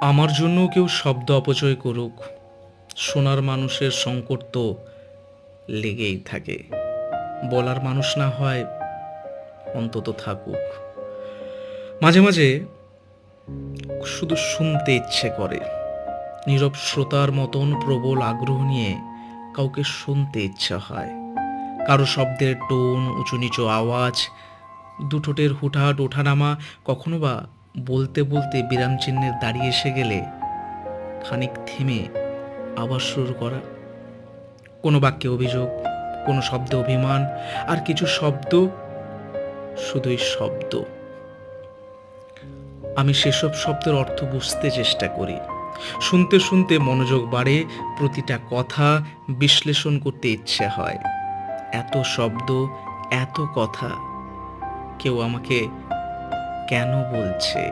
আমার জন্যও কেউ শব্দ অপচয় করুক, শোনার মানুষের সংকট তো লেগেই থাকে। বলার মানুষ না হয় অন্তত থাকুক। মাঝে মাঝে শুধু শুনতে ইচ্ছে করে, নীরব শ্রোতার মতন প্রবল আগ্রহ নিয়ে কাউকে শুনতে ইচ্ছা হয়। কারো শব্দের টোন, উঁচু নিচু আওয়াজ, দুঠোঁটের হুটহাট ওঠানামা, কখনো বা বলতে বলতে বিরাম চিহ্নের দাঁড়িয়ে এসে গেলে খানিক থেমে আবার শুরু করা। কোনো বাক্যে অভিযোগ, কোনো শব্দে অভিমান, আর কিছু শব্দ শুধুই শব্দ। আমি সেসব শব্দের অর্থ বুঝতে চেষ্টা করি। শুনতে শুনতে মনোযোগ বাড়ে, প্রতিটা কথা বিশ্লেষণ করতে ইচ্ছে হয়। এত শব্দ, এত কথা, কেউ আমাকে কেন বলছে?